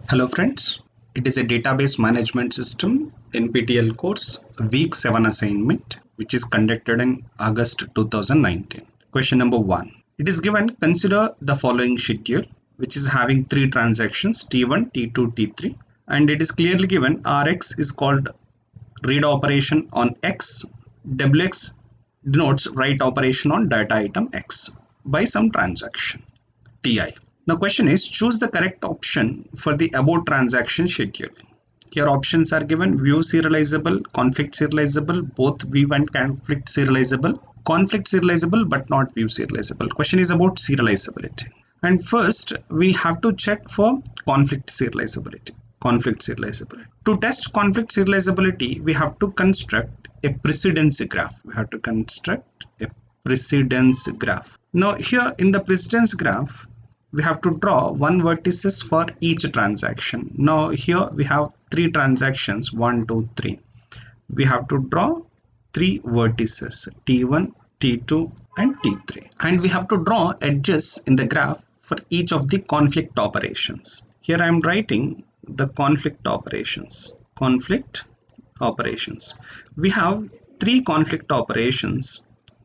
Hello friends, it is a database management system NPTEL course week 7 assignment which is conducted in August 2019. Question number 1. It is given consider the following schedule which is having three transactions T1, T2, T3 and it is clearly given Rx is called read operation on X, WX denotes write operation on data item X by some transaction Ti. Now question is choose the correct option for the above transaction schedule. Here options are given view serializable, conflict serializable, both view and conflict serializable but not view serializable. Question is about serializability. And first we have to check for conflict serializability. To test conflict serializability, we have to construct a precedence graph. Now here in the precedence graph, we have to draw one vertices for each transaction. Now here we have three transactions 1, 2, 3. We have to draw three vertices T1, T2 and T3 and we have to draw edges in the graph for each of the conflict operations. Here I am writing the conflict operations.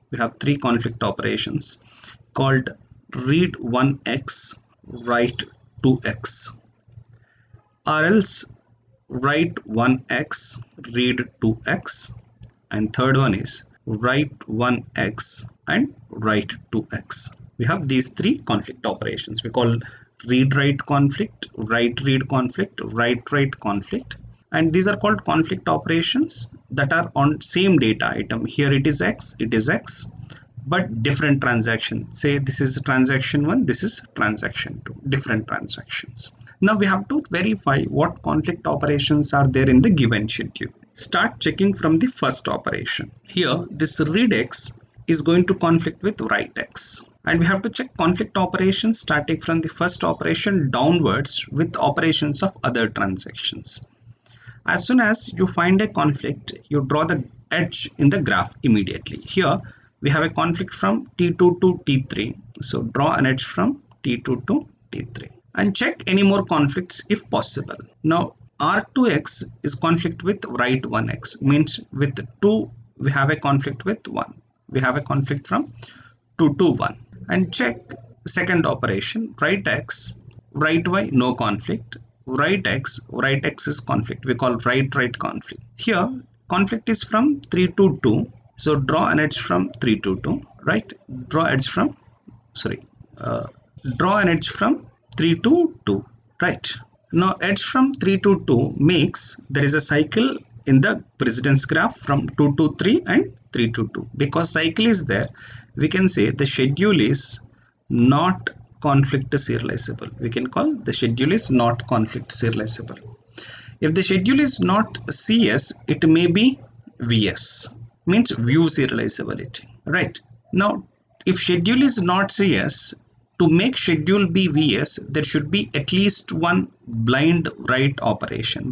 We have three conflict operations. Called read 1x, write 2x, or else write 1x, read 2x, and third one is write 1x and write 2x. We have these three conflict operations. We call read write conflict, write read conflict, write write conflict, and these are called conflict operations that are on same data item. Here it is x, but different transaction. Say this is transaction 1, this is transaction 2, different transactions. Now we have to verify what conflict operations are there in the given schedule. Start checking from the first operation. Here this read x is going to conflict with write x, and we have to check conflict operations starting from the first operation downwards with operations of other transactions. As soon as you find a conflict, you draw the edge in the graph immediately. Here we have a conflict from T2 to T3, so draw an edge from T2 to T3 and check any more conflicts if possible. Now R2x is conflict with write 1x, means with 2 we have a conflict with 1. We have a conflict from 2 to 1, and check second operation write x, write y, no conflict, write x is conflict. We call write conflict. Here conflict is from 3 to 2. So draw an edge from 3 to 2, right? Draw an edge from 3 to 2, right? Now edge from 3 to 2 makes there is a cycle in the precedence graph from 2 to 3 and 3 to 2. Because cycle is there, we can say the schedule is not conflict serializable. We can call the schedule is not conflict serializable. If the schedule is not CS, it may be VS. Means view serializability, right? Now if schedule is not CS, to make schedule be VS, there should be at least one blind write operation.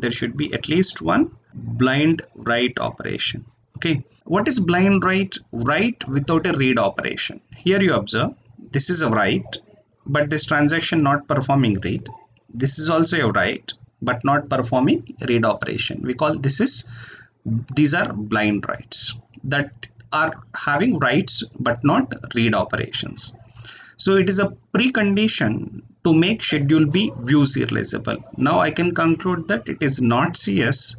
Okay, what is blind write? Write without a read operation. Here you observe this is a write, but this transaction not performing read. This is also a write but not performing read operation. We call these are blind writes that are having writes but not read operations. So it is a precondition to make schedule be view serializable. Now I can conclude that it is not CS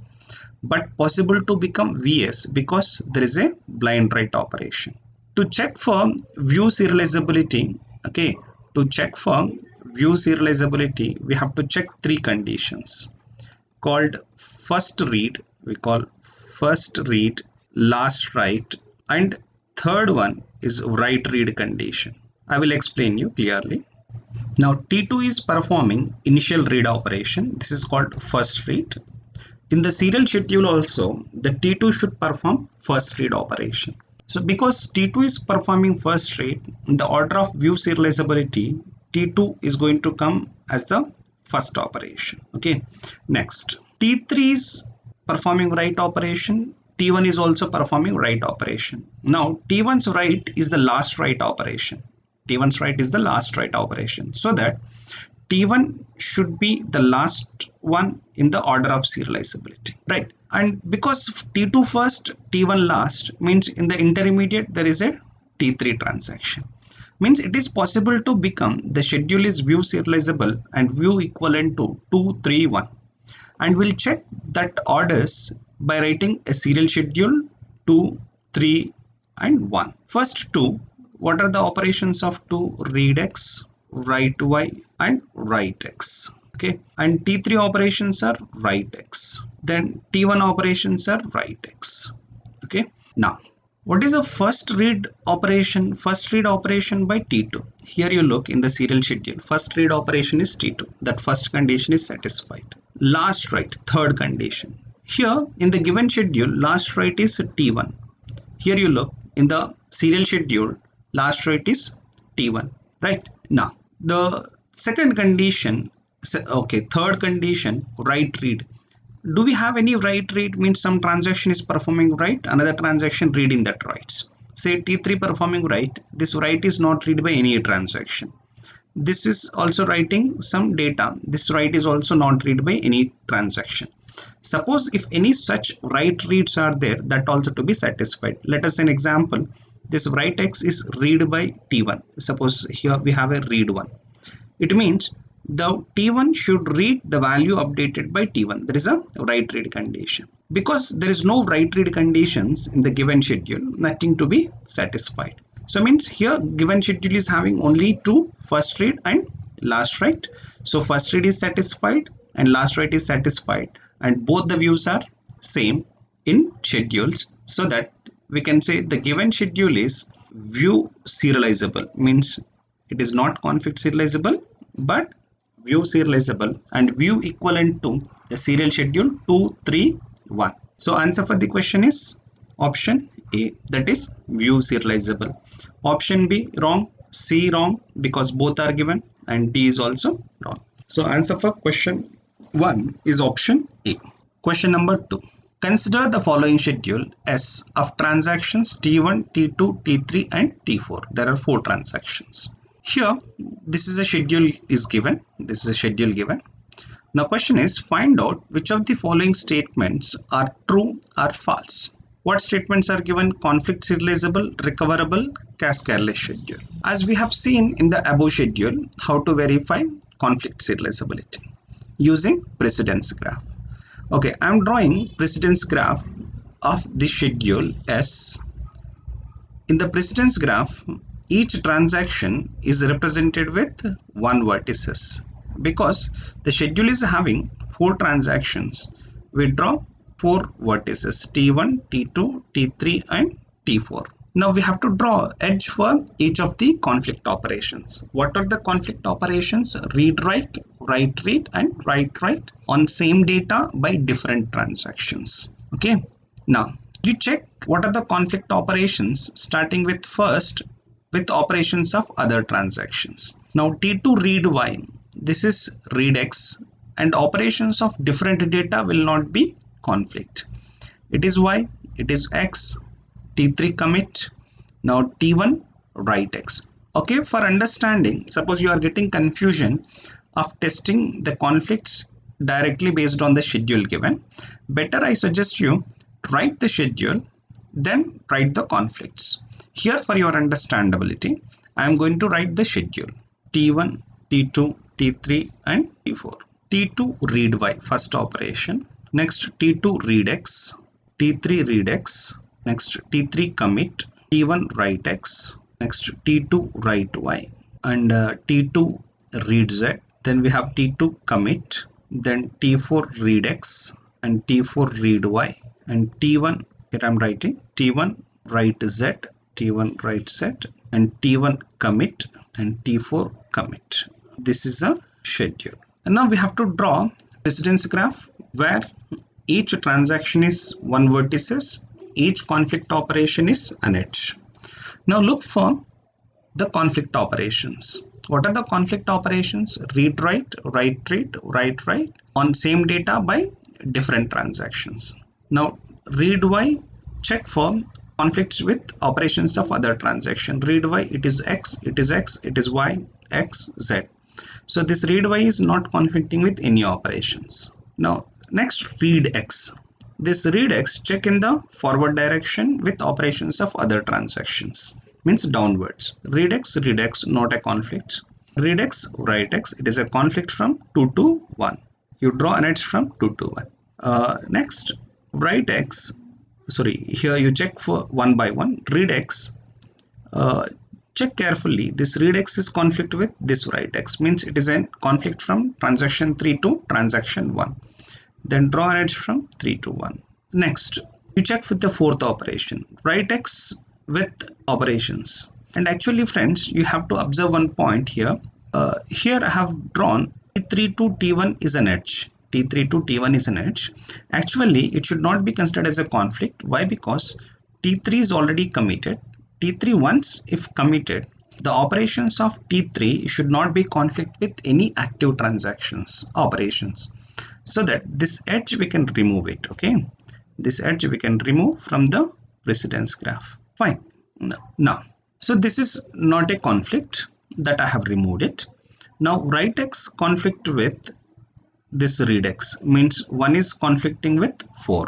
but possible to become VS because there is a blind write operation. To check for view serializability, we have to check three conditions called first read, last write, and third one is write read condition. I will explain you clearly. Now T2 is performing initial read operation. This is called first read. In the serial schedule also, the T2 should perform first read operation. So because T2 is performing first read, in the order of view serializability, T2 is going to come as the first operation. Okay, next T3 is performing write operation. T1 is also performing write operation. Now T1's write is the last write operation. So that T1 should be the last one in the order of serializability, right? And because T2 first, T1 last, means in the intermediate there is a T3 transaction. Means it is possible to become the schedule is view serializable and view equivalent to 2, 3, 1. And we'll check that orders by writing a serial schedule 2, 3 and 1. First 2, what are the operations of 2? Read X, write Y and write X. Okay, and T3 operations are write X. Then T1 operations are write X. Okay, now what is the first read operation? First read operation by T2. Here you look in the serial schedule. First read operation is T2. That first condition is satisfied. Last write, third condition. Here in the given schedule, last write is T1. Here you look in the serial schedule, last write is T1. Right? Now the second condition, okay, third condition, write read. Do we have any write read? Means some transaction is performing write, another transaction reading that writes. Say T3 performing write, this write is not read by any transaction. This is also writing some data, this write is also not read by any transaction. Suppose if any such write reads are there, that also to be satisfied. Let us an example. This write X is read by T1. Suppose here we have a read 1. It means the T1 should read the value updated by T1. There is a write read condition. Because there is no write read conditions in the given schedule, nothing to be satisfied. So means here given schedule is having only two, first read and last write. So first read is satisfied and last write is satisfied, and both the views are same in schedules, so that we can say the given schedule is view serializable. Means it is not conflict serializable but view serializable, and view equivalent to the serial schedule 2, 3, 1. So answer for the question is option A, that is view serializable. Option B wrong, C wrong because both are given, and D is also wrong. So answer for question 1 is option A. Question number 2. Consider the following schedule S of transactions T1, T2, T3 and T4. There are 4 transactions. Here this is a schedule is given. This is a schedule given. Now question is, find out which of the following statements are true or false. What statements are given? Conflict serializable, recoverable, cascadeless schedule. As we have seen in the above schedule, how to verify conflict serializability using precedence graph. Okay, I am drawing precedence graph of the schedule S. In the precedence graph, each transaction is represented with 1 vertices. Because the schedule is having 4 transactions, we draw 4 vertices T1, T2, T3 and T4. Now we have to draw edge for each of the conflict operations. What are the conflict operations? Read write, write read and write write on same data by different transactions. Okay. Now you check what are the conflict operations starting with first with operations of other transactions. Now T2 read Y, this is read X, and operations of different data will not be conflict. It is Y, it is X, T3 commit, now T1 write X. Okay, for understanding, suppose you are getting confusion of testing the conflicts directly based on the schedule given, better I suggest you write the schedule then write the conflicts. Here for your understandability, I am going to write the schedule T1, T2, T3 and T4. T2 read Y, first operation. Next T2 read X, T3 read X. Next T3 commit, T1 write X. Next T2 write Y and T2 read Z. Then we have T2 commit, then T4 read X and T4 read Y and T1, here I am writing T1 write Z, T1 write Z and T1 commit and T4 commit. This is a schedule. And now we have to draw precedence graph where each transaction is 1 vertices, each conflict operation is an edge. Now look for the conflict operations. What are the conflict operations? Read write, write read, write write on same data by different transactions. Now read Y, check for conflicts with operations of other transaction. Read Y, it is X, it is X, it is Y, X, Z. So this read Y is not conflicting with any operations. Now next read X. This read X check in the forward direction with operations of other transactions, means downwards. Read X not a conflict. Read X, write X, it is a conflict from 2 to 1. You draw an edge from 2 to 1. Next write X, sorry, here you check for one by one. Read X, check carefully. This read X is conflict with this write X, means it is a conflict from transaction 3 to transaction 1. Then draw an edge from 3 to 1. Next you check with the fourth operation, write X with operations. And actually friends, you have to observe one point here. Here I have drawn T3 to T1 is an edge. T3 to T1 is an edge. Actually it should not be considered as a conflict. Why? Because T3 is already committed. T3 once if committed, the operations of T3 should not be conflict with any active transactions operations. So that this edge we can remove it. Okay, this edge we can remove from the precedence graph. Fine. Now so this is not a conflict, that I have removed it. Now write X conflict with this read X, means 1 is conflicting with 4.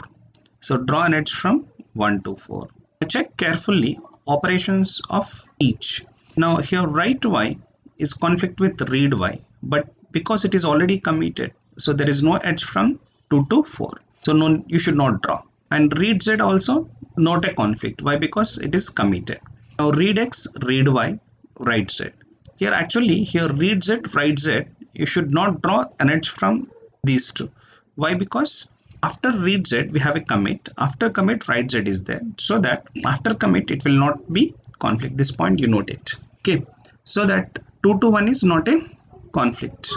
So draw an edge from 1 to 4. Check carefully operations of each. Now here write Y is conflict with read Y, but because it is already committed, so there is no edge from 2 to 4. So no, you should not draw. And read Z also not a conflict. Why? Because it is committed. Now read X, read Y, write Z. Here actually here read Z, write Z, you should not draw an edge from these two. Why? Because after read Z we have a commit. After commit write Z is there. So that after commit it will not be conflict. This point you note it. Okay. So that 2 to 1 is not a conflict.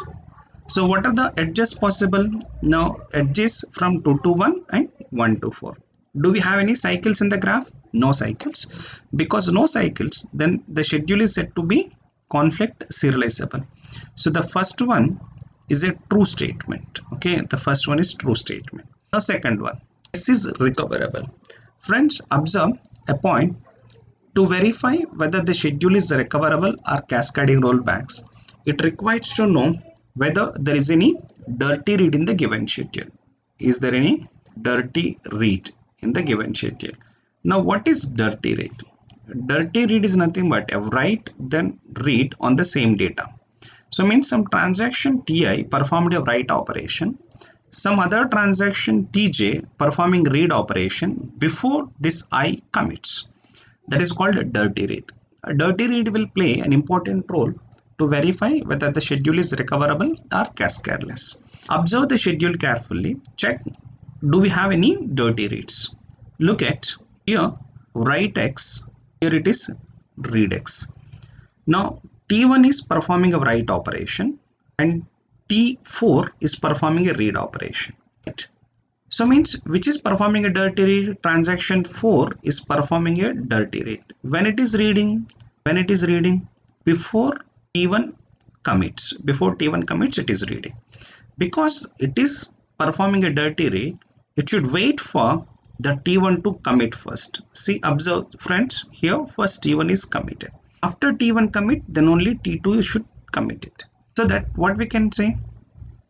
So what are the edges possible? Now edges from 2 to 1 and 1 to 4. Do we have any cycles in the graph? No cycles. Because no cycles, then the schedule is said to be conflict serializable. So the first one is a true statement. Okay, the first one is true statement. The second one, this is recoverable. Friends, observe a point. To verify whether the schedule is recoverable or cascading rollbacks, it requires to know whether there is any dirty read in the given schedule. Is there any dirty read in the given schedule? Now what is dirty read? Dirty read is nothing but a write then read on the same data. So means some transaction Ti performed a write operation, some other transaction Tj performing read operation before this I commits. That is called a dirty read. A dirty read will play an important role to verify whether the schedule is recoverable or cascadeless. Observe the schedule carefully. Check, do we have any dirty reads? Look at here, write X, here it is read X. Now T1 is performing a write operation and T4 is performing a read operation. Right? So means which is performing a dirty read? Transaction 4 is performing a dirty read. When it is reading? When it is reading? Before T1 commits. Before T1 commits it is reading. Because it is performing a dirty read, it should wait for the T1 to commit first. See, observe friends, here first T1 is committed. After T1 commit, then only T2 should commit it. So that what we can say,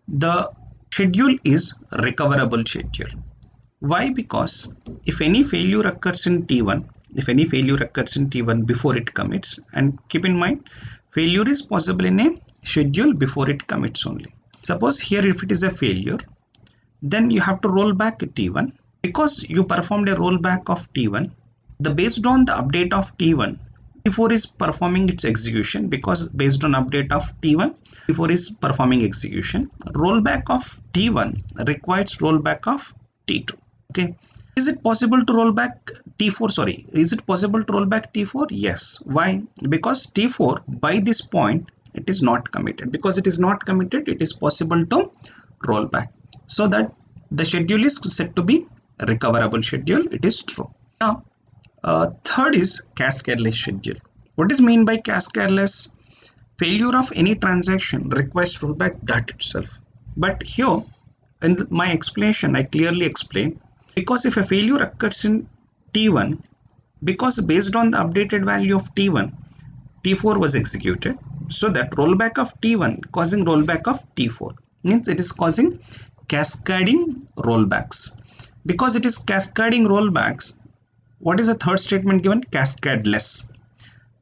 the schedule is recoverable schedule. Why? Because if any failure occurs in T1, before it commits, and keep in mind, failure is possible in a schedule before it commits only. Suppose here if it is a failure, then you have to roll back T1. Because you performed a rollback of T1, based on the update of T1, T4 is performing its execution. Because based on update of T1, T4 is performing execution. Rollback of T1 requires rollback of T2. Okay. Is it possible to roll back T4? Sorry, is it possible to roll back T4? Yes. Why? Because T4 by this point it is not committed. Because it is not committed, it is possible to roll back. So that the schedule is said to be recoverable schedule. It is true. Now third is cascadeless schedule. What is mean by cascadeless? Failure of any transaction requires rollback, that itself. But here in my explanation I clearly explain, because if a failure occurs in T1, because based on the updated value of T1, T4 was executed, So that rollback of T1 causing rollback of T4 means it is causing cascading rollbacks. Because it is cascading rollbacks, what is the third statement given? Cascadeless.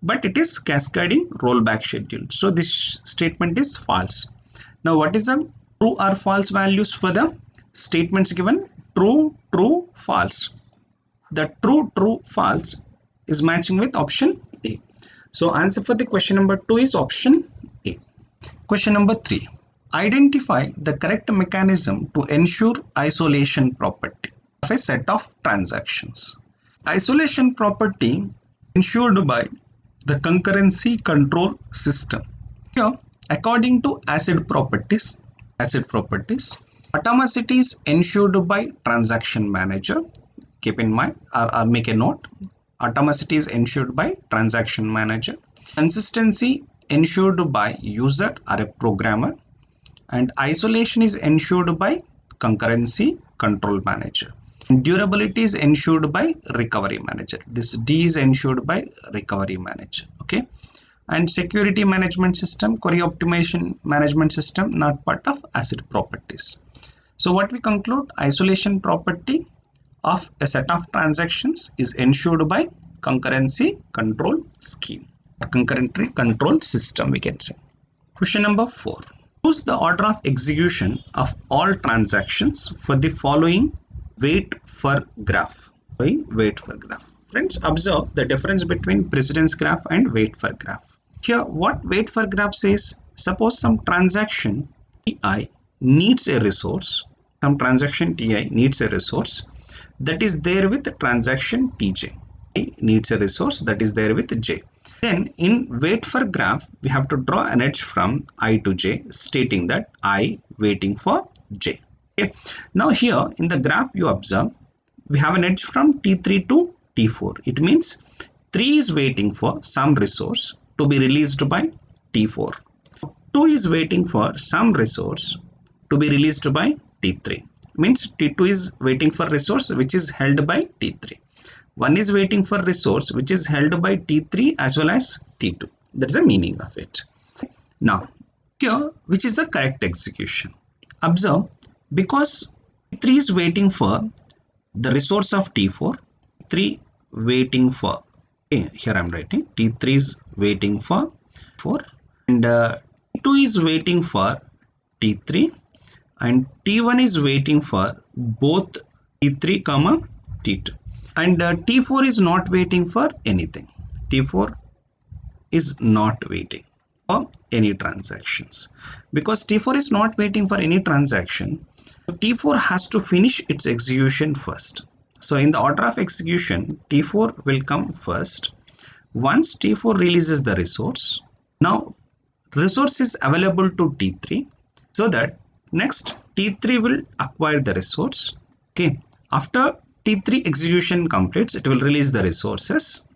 But it is cascading rollback schedule. So this statement is false. Now what is the true or false values for the statements given? True, true, false. The true, true, false is matching with option A. So answer for the question number 2 is option A. Question number 3. Identify the correct mechanism to ensure isolation property of a set of transactions. Isolation property ensured by the concurrency control system. Here, according to ACID properties, atomicity is ensured by transaction manager. Keep in mind or make a note. Atomicity is ensured by transaction manager. Consistency ensured by user or a programmer. And isolation is ensured by concurrency control manager. And durability is ensured by recovery manager. This D is ensured by recovery manager. Okay. And security management system, query optimization management system, not part of ACID properties. So what we conclude, isolation property of a set of transactions is ensured by concurrency control scheme, or concurrency control system we can say. Question number 4. Choose the order of execution of all transactions for the following wait for graph. Friends, observe the difference between precedence graph and wait for graph. Here, what wait for graph says, suppose some transaction Ti needs a resource, that is there with transaction Tj. Needs a resource that is there with J. Then in wait for graph, we have to draw an edge from I to J, stating that I waiting for J. Okay. Now here in the graph you observe, we have an edge from T3 to T4. It means 3 is waiting for some resource to be released by T4. 2 is waiting for some resource to be released by T3. Means T2 is waiting for resource which is held by T3. 1 is waiting for resource which is held by T3 as well as T2. That's the meaning of it. Now, here, which is the correct execution? Observe, because T3 is waiting for the resource of T4, T3 waiting for, okay, here I am writing, T3 is waiting for 4 and T2 is waiting for T3 and T1 is waiting for both T3 comma T2. And T4 is not waiting for anything. T4 is not waiting for any transactions. Because T4 is not waiting for any transaction, T4 has to finish its execution first. So in the order of execution, T4 will come first. Once T4 releases the resource, now resource is available to T3. So that next T3 will acquire the resource. Okay. After T3 execution completes, it will release the resources.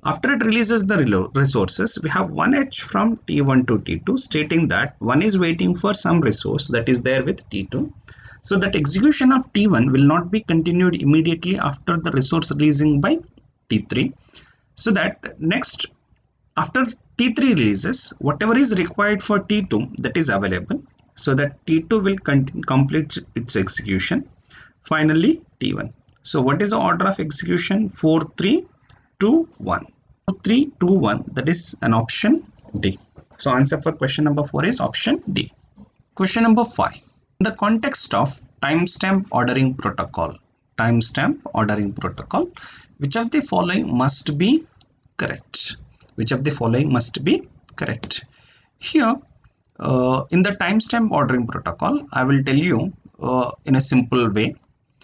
After it releases the resources, we have one edge from T1 to T2 stating that 1 is waiting for some resource that is there with T2. So that execution of T1 will not be continued immediately after the resource releasing by T3. So that next, after T3 releases, whatever is required for T2 that is available. So that T2 will complete its execution. Finally, T1. So what is the order of execution? 4, 3, 2, 1. 4, 3, 2, 1. That is an option D. So answer for question number 4 is option D. Question number 5. In the context of timestamp ordering protocol, which of the following must be correct? Here, in the timestamp ordering protocol, I will tell you in a simple way.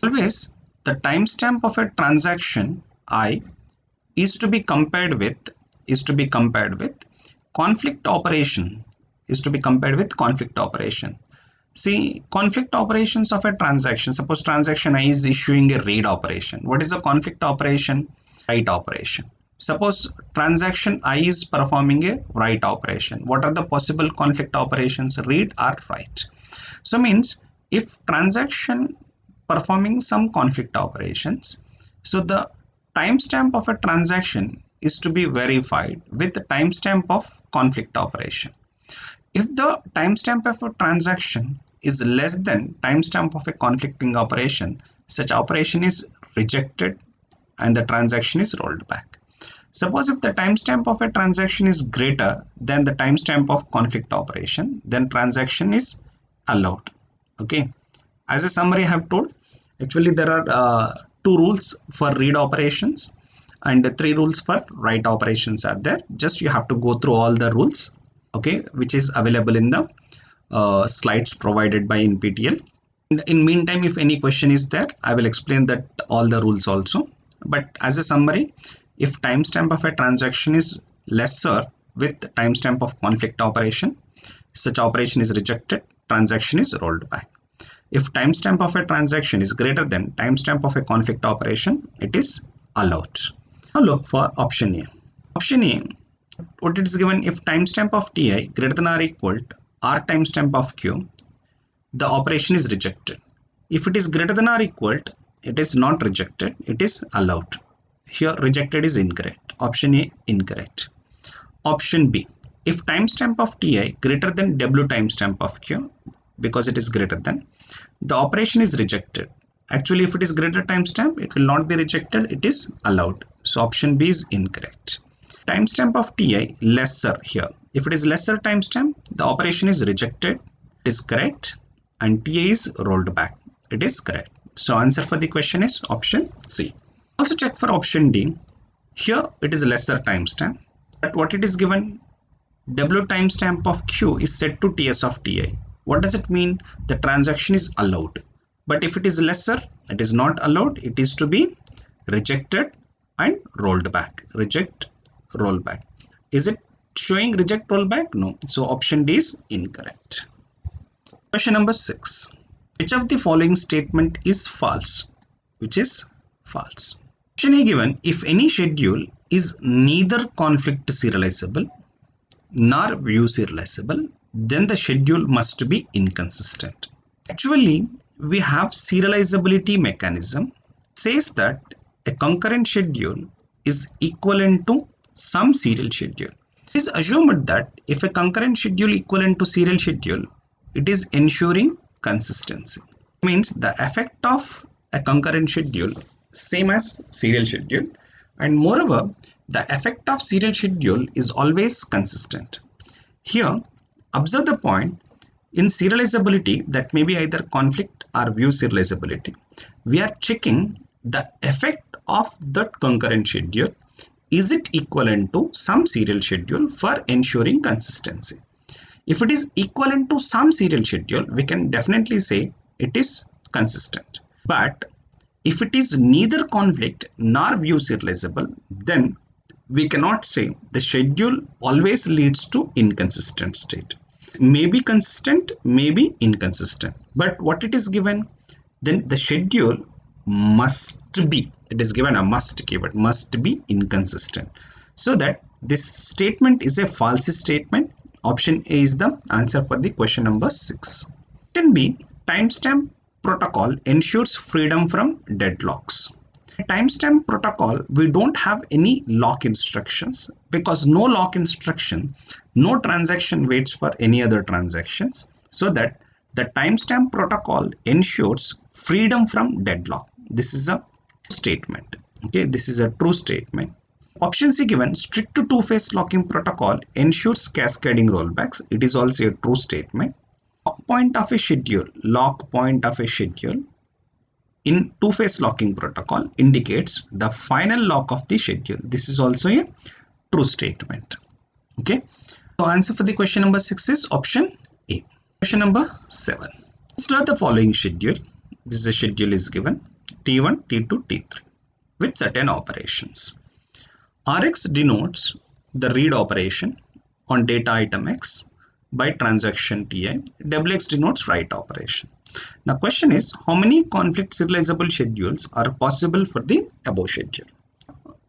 Always the timestamp of a transaction I is to be compared with conflict operation. See, conflict operations of a transaction. Suppose transaction I is issuing a read operation. What is the conflict operation? Write operation. Suppose transaction I is performing a write operation. What are the possible conflict operations? Read or write. So means if transaction performing some conflict operations, so the timestamp of a transaction is to be verified with the timestamp of conflict operation. If the timestamp of a transaction is less than timestamp of a conflicting operation, such operation is rejected and the transaction is rolled back. Suppose if the timestamp of a transaction is greater than the timestamp of conflict operation, then transaction is allowed. Okay. As a summary I have told, actually there are 2 rules for read operations and 3 rules for write operations are there. Just you have to go through all the rules, okay, which is available in the slides provided by NPTEL. In meantime, if any question is there, I will explain that all the rules also. But as a summary, if timestamp of a transaction is lesser with timestamp of conflict operation, such operation is rejected, transaction is rolled back. If timestamp of a transaction is greater than timestamp of a conflict operation, it is allowed. Now look for option A. Option A, what it is given, if timestamp of Ti greater than or equal to R timestamp of Q, the operation is rejected. If it is greater than or equal to, it is not rejected, it is allowed. Here rejected is incorrect. Option A incorrect. Option B, if timestamp of Ti greater than W timestamp of Q, because it is greater than, the operation is rejected. Actually, if it is greater timestamp, it will not be rejected, it is allowed. So option B is incorrect. Timestamp of Ti lesser here. If it is lesser timestamp, the operation is rejected, it is correct, and Ti is rolled back. It is correct. So answer for the question is option C. Also check for option D. Here it is lesser timestamp, but what it is given, W timestamp of Q is set to TS of Ti. What does it mean? The transaction is allowed. But if it is lesser, it is not allowed. It is to be rejected and rolled back. Reject, roll back. Is it showing reject, roll back? No. So option D is incorrect. Question number 6. Which of the following statement is false? Which is false? Option A given, if any schedule is neither conflict serializable nor view serializable, then the schedule must be inconsistent. Actually, we have serializability mechanism says that a concurrent schedule is equivalent to some serial schedule. It is assumed that if a concurrent schedule equivalent to serial schedule, it is ensuring consistency. It means the effect of a concurrent schedule same as serial schedule, and moreover the effect of serial schedule is always consistent. Here observe the point, in serializability, that may be either conflict or view serializability, we are checking the effect of that concurrent schedule, is it equivalent to some serial schedule for ensuring consistency. If it is equivalent to some serial schedule, we can definitely say it is consistent. But if it is neither conflict nor view serializable, then we cannot say the schedule always leads to inconsistent state. May be consistent, may be inconsistent. But what it is given, then the schedule must be, it is given a must keyword, must be inconsistent. So that this statement is a false statement. Option A is the answer for the question number 6. Option B, timestamp protocol ensures freedom from deadlocks. Timestamp protocol, we don't have any lock instructions, because no lock instruction, no transaction waits for any other transactions, so that the timestamp protocol ensures freedom from deadlock. This is a statement. Okay, this is a true statement. Option C given, strict to two-phase locking protocol ensures cascading rollbacks. It is also a true statement. Lock point of a schedule, lock point of a schedule in two-phase locking protocol indicates the final lock of the schedule. This is also a true statement. Okay, so answer for the question number 6 is option A. Question number 7. Consider the following schedule. This is a schedule is given T1, T2, T3 with certain operations. Rx denotes the read operation on data item X by transaction Ti. Wx denotes write operation. Now question is, how many conflict serializable schedules are possible for the above schedule?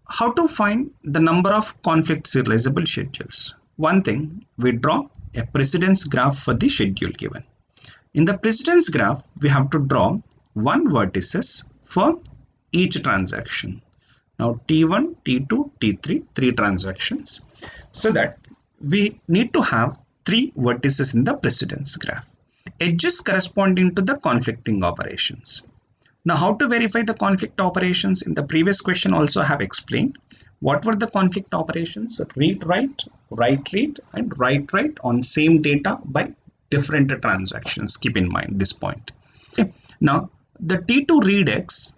How to find the number of conflict serializable schedules? One thing, we draw a precedence graph for the schedule given. In the precedence graph, we have to draw one vertices for each transaction. Now T1, T2, T3, three transactions. So that we need to have three vertices in the precedence graph. Edges corresponding to the conflicting operations. Now how to verify the conflict operations? In the previous question also I have explained. What were the conflict operations? Read write, write read, and write write on same data by different transactions. Keep in mind this point. Okay. Now the T2 read X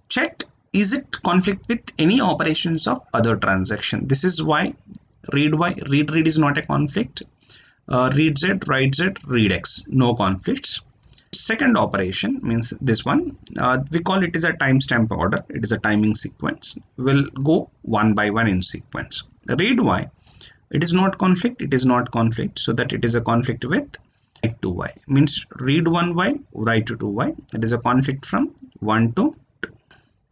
checked, is it conflict with any operations of other transaction? This is why read read is not a conflict. Read Z, write Z, read X, no conflicts. Second operation means this one, we call it as a timestamp order. It is a timing sequence. We'll go one by one in sequence. Read Y, it is not conflict, it is not conflict, so that it is a conflict with write to Y. Means read 1Y, write to 2Y. That is a conflict from 1 to 2.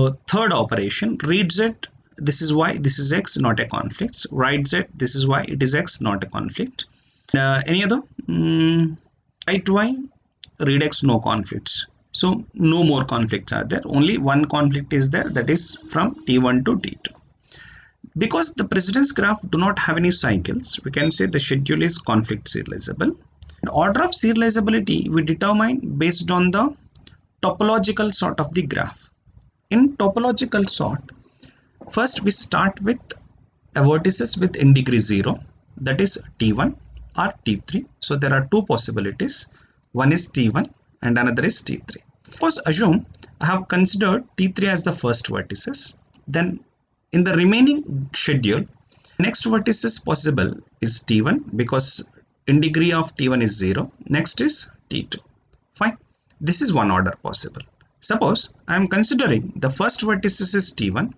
So third operation, read Z, this is Y, this is X, not a conflict. Write Z, this is Y, it is X, not a conflict. Any other? Write Y, read X, no conflicts. So no more conflicts are there. Only one conflict is there, that is from T1 to T2. Because the precedence graph do not have any cycles, we can say the schedule is conflict serializable. The order of serializability we determine based on the topological sort of the graph. In topological sort, first we start with a vertices with in degree 0, that is T1 or T3. So there are two possibilities. One is T1 and another is T3. Suppose assume I have considered T3 as the first vertices. Then in the remaining schedule, next vertices possible is T1 because in degree of T1 is 0. Next is T2. Fine. This is one order possible. Suppose I am considering the first vertices is T1.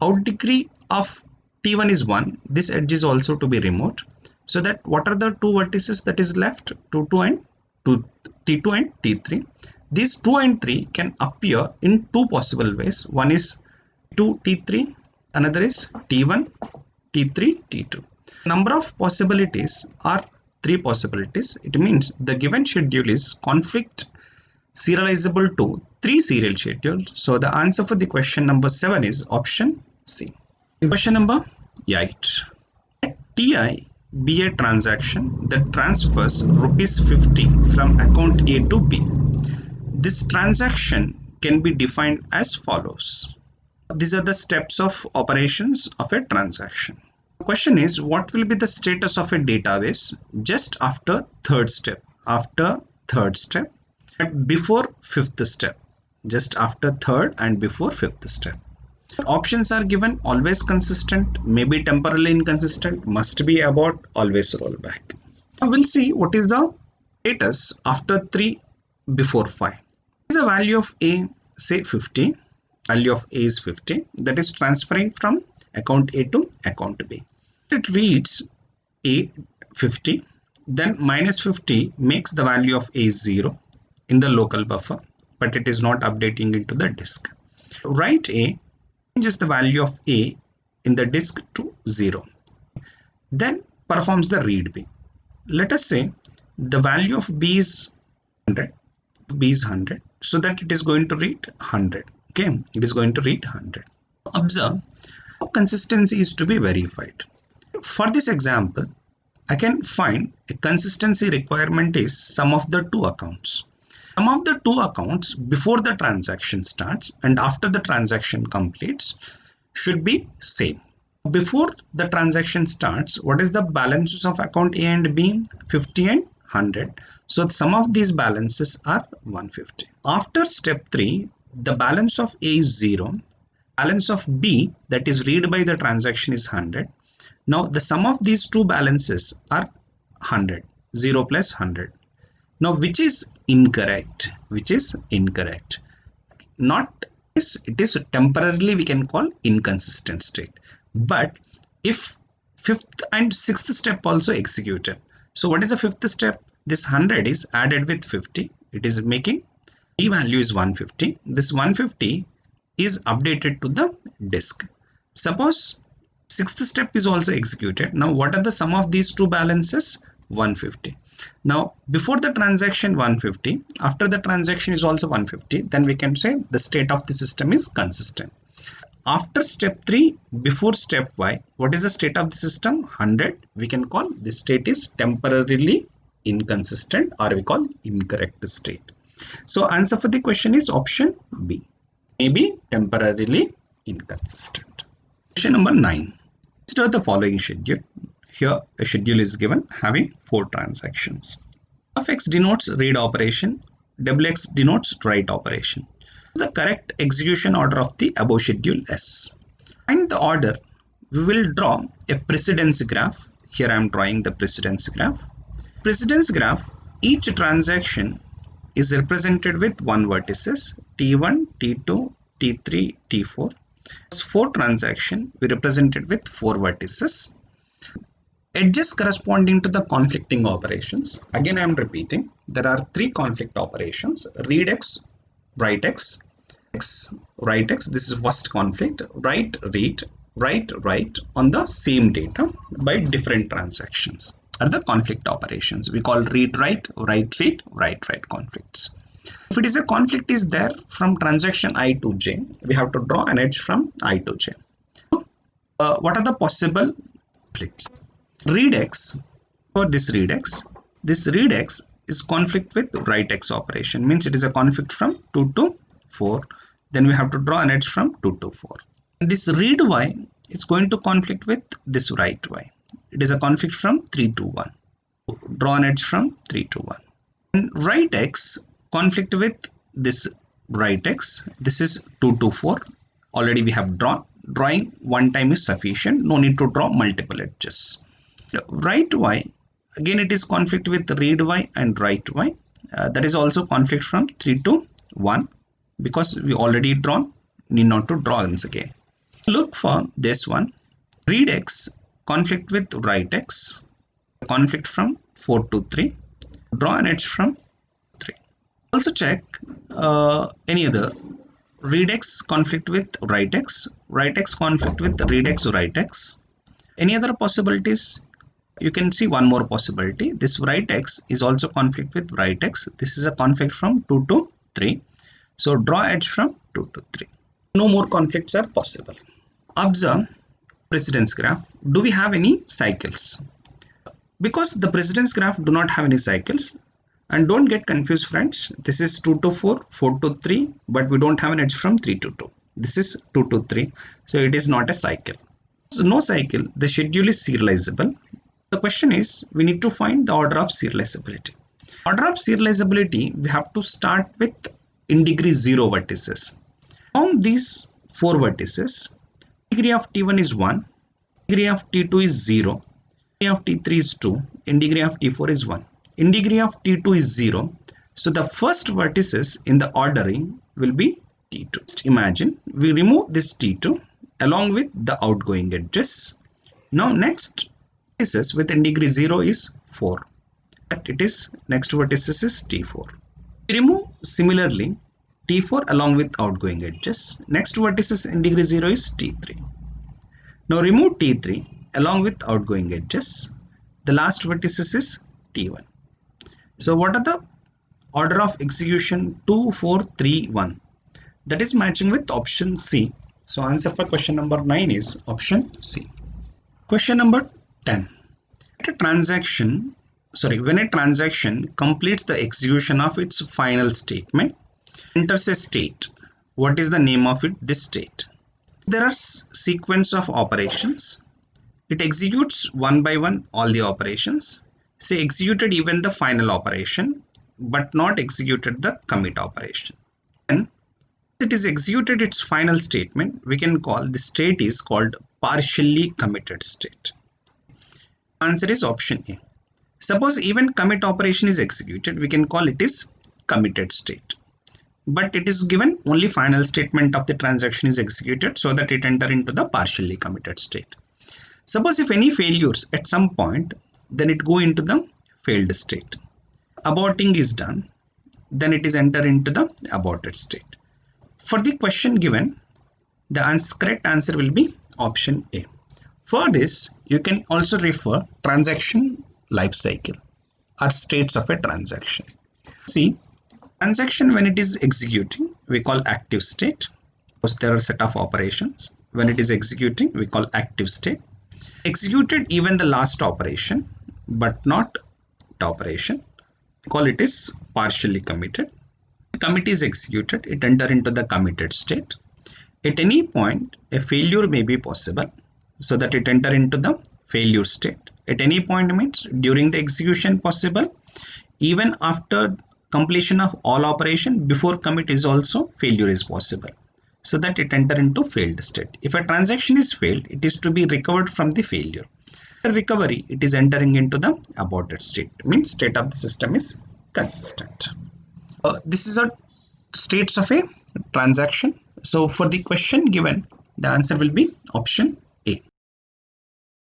Out degree of T1 is 1. This edge is also to be removed. So that what are the two vertices that is left? T2 and T3. These 2 and 3 can appear in two possible ways. One is T2, T3, another is T1, T3, T2. Number of possibilities are 3 possibilities. It means the given schedule is conflict serializable to 3 serial schedules. So the answer for the question number 7 is option C. Question number 8. TI be a transaction that transfers ₹50 from account A to B. This transaction can be defined as follows. These are the steps of operations of a transaction. The question is, what will be the status of a database just after third step? After third step and before fifth step. Just after third and before fifth step. Options are given: always consistent, maybe temporarily inconsistent, must be abort, always rollback. Now we'll see what is the status after 3 before 5. Is a value of A, say 50. Value of A is 50. That is transferring from account A to account B. It reads A 50, then minus 50 makes the value of A 0 in the local buffer, but it is not updating into the disk. Write A changes the value of A in the disk to 0. Then performs the read B. Let us say the value of B is 100. B is 100. So that it is going to read 100. Okay, it is going to read 100. Observe how consistency is to be verified. For this example, I can find a consistency requirement is sum of the two accounts. Sum of the two accounts before the transaction starts and after the transaction completes should be same. Before the transaction starts, what is the balances of account A and B? 50 and 100. So the sum of these balances are 150. After step 3, the balance of A is 0. Balance of B, that is read by the transaction, is 100. Now the sum of these two balances are 100. 0 plus 100. Now which is incorrect? Which is incorrect? Not it is temporarily we can call inconsistent state. But if fifth and sixth step also executed. So what is the fifth step? This 100 is added with 50. It is making B value is 150. This 150 is updated to the disk. Suppose sixth step is also executed. Now what are the sum of these two balances? 150. Now before the transaction 150, after the transaction is also 150, then we can say the state of the system is consistent. After step 3, before step y, what is the state of the system? 100. We can call this state is temporarily inconsistent, or we call incorrect state. So answer for the question is option B, maybe temporarily inconsistent. Question number 9. Consider the following schedule. Here a schedule is given having 4 transactions. Fx denotes read operation, Wx denotes write operation. The correct execution order of the above schedule S. Find the order. We will draw a precedence graph. Here I am drawing the precedence graph. Precedence graph, each transaction is represented with 1 vertices, T1, T2, T3, T4. As 4 transactions, we represented with 4 vertices. Edges corresponding to the conflicting operations. Again, I am repeating. There are 3 conflict operations: read x, write x, write x. This is first conflict. Write, read, write on the same data by different transactions are the conflict operations. We call read, write conflicts. If it is a conflict is there from transaction I to j, we have to draw an edge from I to j. What are the possible conflicts? Read x, for this read x is conflict with write x operation, means it is a conflict from 2 to 4. Then we have to draw an edge from 2 to 4. And this read y is going to conflict with this write y. It is a conflict from 3 to 1. Draw an edge from 3 to 1. And write x conflict with this write x. This is 2 to 4. Already we have drawn. Drawing one time is sufficient. No need to draw multiple edges. Write y, again it is conflict with read y and write y. That is also conflict from 3 to 1, because we already drawn, need not to draw once again. Look for this one. Read x conflict with write x, conflict from 4 to 3. Draw an edge from 3. Also check any other. Read x conflict with write x conflict with read x, write x. Any other possibilities? You can see one more possibility. This write x is also conflict with write x. This is a conflict from 2 to 3. So draw edge from 2 to 3. No more conflicts are possible. Observe precedence graph. Do we have any cycles? Because the precedence graph do not have any cycles, and don't get confused friends. This is 2 to 4, 4 to 3, but we don't have an edge from 3 to 2. This is 2 to 3. So it is not a cycle. So no cycle, the schedule is serializable. The question is, we need to find the order of serializability. Order of serializability, we have to start with in degree 0 vertices. From these 4 vertices, degree of T1 is 1, degree of T2 is 0, degree of T3 is 2, and degree of T4 is 1. In degree of T2 is 0. So the first vertices in the ordering will be T2. Just imagine we remove this T2 along with the outgoing edges. Now next vertices with in degree 0 is 4. But it is next vertices is T4. We remove similarly T4 along with outgoing edges. Next vertices in degree 0 is T3. Now remove T3 along with outgoing edges. The last vertices is T1. So what are the order of execution? 2, 4, 3, 1. That is matching with option C. So answer for question number 9 is option C. Question number 10. When a transaction completes the execution of its final statement, enters a state. What is the name of it? This state. There are sequence of operations. It executes one by one all the operations. Say executed even the final operation, but not executed the commit operation. And it is executed its final statement, we can call the state is called partially committed state. Answer is option A. Suppose even commit operation is executed, we can call it is committed state. But it is given only final statement of the transaction is executed, so that it enter into the partially committed state. Suppose if any failures at some point, then it go into the failed state. Aborting is done, then it is enter into the aborted state. For the question given, the correct answer will be option A. For this, you can also refer transaction life cycle or states of a transaction. See, transaction when it is executing, we call active state. Because there are a set of operations. When it is executing, we call active state. Executed even the last operation, but not the operation. We call it is partially committed. Commit is executed, it enter into the committed state. At any point, a failure may be possible, so that it enter into the failure state. At any point means during the execution possible, even after completion of all operation, before commit is also failure is possible, so that it enter into failed state. If a transaction is failed, it is to be recovered from the failure. Recovery, it is entering into the aborted state, means state of the system is consistent. This is a states of a transaction. So for the question given, the answer will be option